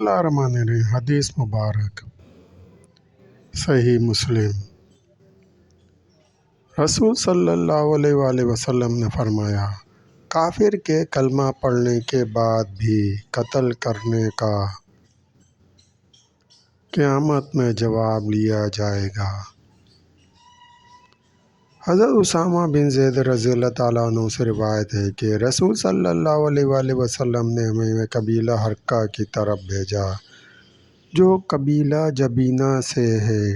اللہ الرحمن الرحیم۔ حدیث مبارک صحیح مسلم۔ رسول صلی اللہ علیہ وآلہ وسلم نے فرمایا، کافر کے کلمہ پڑھنے کے بعد بھی قتل کرنے کا قیامت میں جواب لیا جائے گا۔ حضرت اسامہ بن زید رضی اللہ تعالیٰ عنہ سے روایت ہے کہ رسول صلی اللہ علیہ وآلہ وسلم نے ہمیں قبیلہ حرقہ کی طرف بھیجا، جو قبیلہ جبینہ سے ہے۔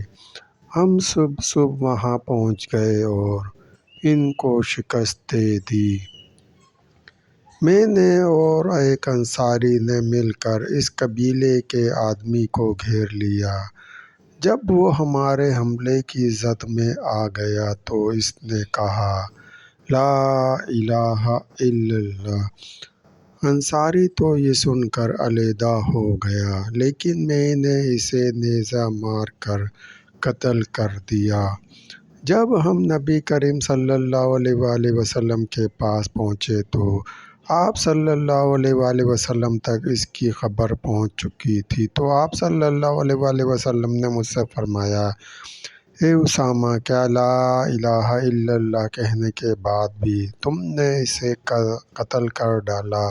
ہم صبح وہاں پہنچ گئے اور ان کو شکست دے دی۔ میں نے اور ایک انصاری نے مل کر اس قبیلے کے آدمی کو گھیر لیا۔ جب وہ ہمارے حملے کی زد میں آ گیا تو اس نے کہا، لا الہ الا اللہ۔ انصاری تو یہ سن کر علیحدہ ہو گیا، لیکن میں نے اسے نیزہ مار کر قتل کر دیا۔ جب ہم نبی کریم صلی اللہ علیہ وآلہ وسلم کے پاس پہنچے تو آپ صلی اللہ علیہ وآلہ وسلم تک اس کی خبر پہنچ چکی تھی، تو آپ صلی اللہ علیہ وآلہ وسلم نے مجھ سے فرمایا، اے اسامہ، کیا لا الہ الا اللہ کہنے کے بعد بھی تم نے اسے قتل کر ڈالا؟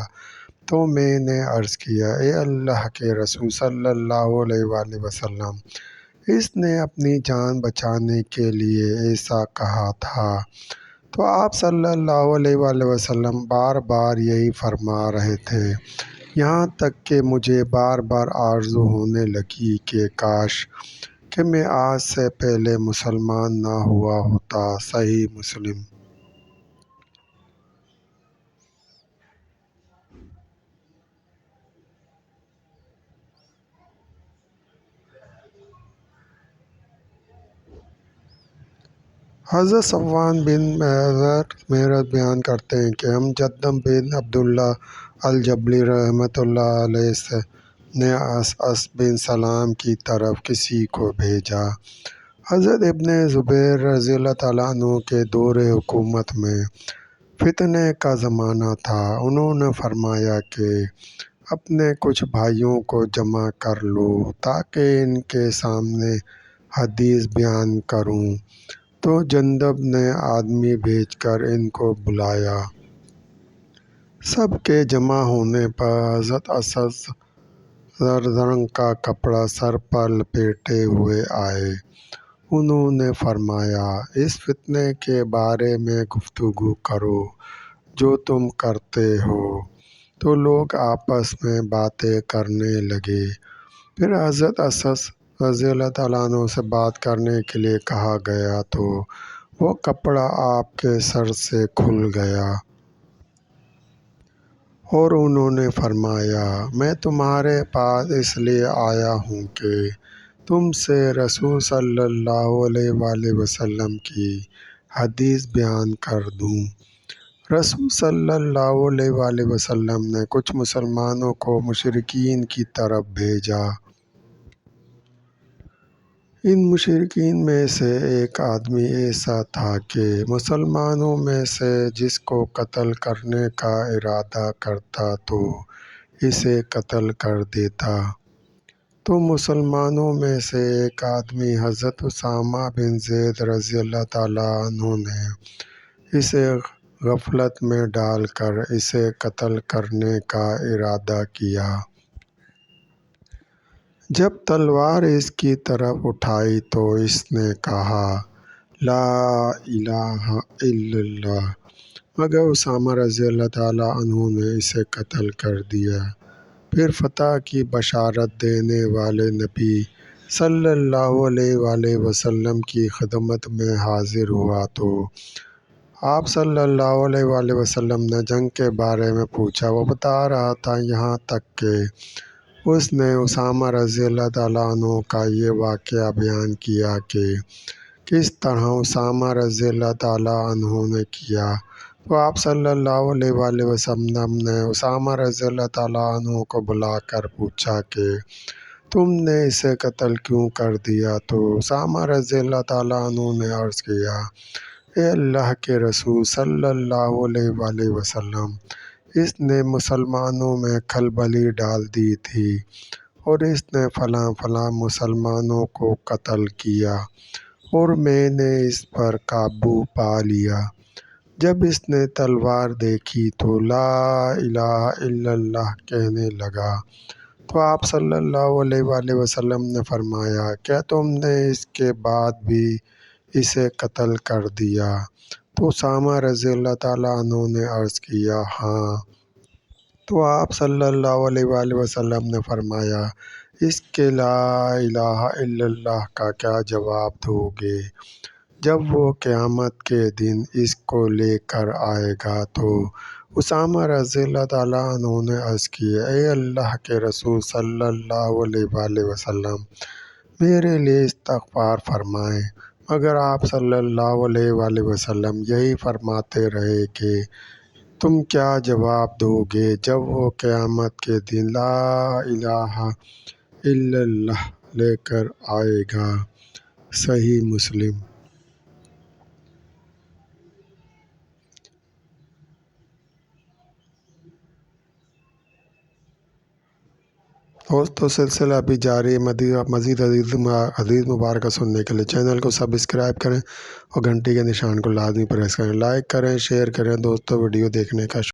تو میں نے عرض کیا، اے اللہ کے رسول صلی اللہ علیہ وآلہ وسلم، اس نے اپنی جان بچانے کے لیے ایسا کہا تھا۔ تو آپ صلی اللہ علیہ وآلہ وسلم بار بار یہی فرما رہے تھے، یہاں تک کہ مجھے بار بار آرزو ہونے لگی کہ کاش کہ میں آج سے پہلے مسلمان نہ ہوا ہوتا۔ صحیح مسلم۔ حضرت صفوان بن معرض بیان کرتے ہیں کہ ہم جدم بن عبداللہ الجبلی رحمۃ اللہ علیہ نے اسعد بن سلام کی طرف کسی کو بھیجا۔ حضرت ابن زبیر رضی اللہ تعالیٰ عنہ کے دور حکومت میں فتنے کا زمانہ تھا۔ انہوں نے فرمایا کہ اپنے کچھ بھائیوں کو جمع کر لو تاکہ ان کے سامنے حدیث بیان کروں۔ تو جندب نے آدمی بھیج کر ان کو بلایا۔ سب کے جمع ہونے پر حضرت اسعد زرد رنگ کا کپڑا سر پر لپیٹے ہوئے آئے۔ انہوں نے فرمایا، اس فتنے کے بارے میں گفتگو کرو جو تم کرتے ہو۔ تو لوگ آپس میں باتیں کرنے لگے۔ پھر حضرت اسعد رضی اللہ تعالیٰ عنہ سے بات کرنے کے لیے کہا گیا تو وہ کپڑا آپ کے سر سے کھل گیا۔ اور انہوں نے فرمایا، میں تمہارے پاس اس لیے آیا ہوں کہ تم سے رسول صلی اللہ علیہ وآلہ وسلم کی حدیث بیان کر دوں۔ رسول صلی اللہ علیہ وآلہ وسلم نے کچھ مسلمانوں کو مشرکین کی طرف بھیجا۔ ان مشرکین میں سے ایک آدمی ایسا تھا کہ مسلمانوں میں سے جس کو قتل کرنے کا ارادہ کرتا تو اسے قتل کر دیتا۔ تو مسلمانوں میں سے ایک آدمی حضرت اسامہ بن زید رضی اللہ تعالیٰ عنہ نے اسے غفلت میں ڈال کر اسے قتل کرنے کا ارادہ کیا۔ جب تلوار اس کی طرف اٹھائی تو اس نے کہا، لا الہ الا اللہ، مگر اسامہ رضی اللہ تعالیٰ عنہ نے اسے قتل کر دیا۔ پھر فتح کی بشارت دینے والے نبی صلی اللہ علیہ وآلہ وسلم کی خدمت میں حاضر ہوا تو آپ صلی اللہ علیہ وآلہ وسلم نے جنگ کے بارے میں پوچھا۔ وہ بتا رہا تھا یہاں تک کہ اس نے اسامہ رضی اللہ تعالیٰ عنہ کا یہ واقعہ بیان کیا کہ کس طرح اسامہ رضی اللہ تعالیٰ عنہ نے کیا۔ تو آپ صلی اللہ علیہ وآلہ وسلم نے اسامہ رضی اللہ تعالیٰ عنہ کو بلا کر پوچھا کہ تم نے اسے قتل کیوں کر دیا؟ تو اسامہ رضی اللہ تعالیٰ عنہ نے عرض کیا، اے اللہ کے رسول صلی اللہ علیہ وآلہ وسلم، اس نے مسلمانوں میں کھلبلی ڈال دی تھی۔ اور اس نے فلاں فلاں مسلمانوں کو قتل کیا اور میں نے اس پر قابو پا لیا۔ جب اس نے تلوار دیکھی تو لا الہ الا اللہ کہنے لگا، تو آپ صلی اللہ علیہ وآلہ وسلم نے فرمایا، کیا تم نے اس کے بعد بھی اسے قتل کر دیا؟ تو اسامہ رضی اللہ تعالیٰ عنہ نے عرض کیا، ہاں۔ تو آپ صلی اللہ علیہ وآلہ وسلم نے فرمایا، اس کے لا الہ الا اللہ کا کیا جواب دو گے جب وہ قیامت کے دن اس کو لے کر آئے گا؟ تو اسامہ رضی اللہ تعالیٰ عنہ نے عرض کیا، اے اللہ کے رسول صلی اللہ علیہ وآلہ وسلم، میرے لیے استغفار فرمائیں۔ مگر آپ صلی اللہ علیہ وآلہ وسلم یہی فرماتے رہے کہ تم کیا جواب دو گے جب وہ قیامت کے دن لا الہ الا اللہ لے کر آئے گا۔ صحیح مسلم۔ دوستو سلسلہ ابھی جاری ہے۔ مزید حدیث مبارکہ سننے کے لیے چینل کو سبسکرائب کریں اور گھنٹی کے نشان کو لازمی پریس کریں۔ لائک کریں، شیئر کریں۔ دوستو ویڈیو دیکھنے کا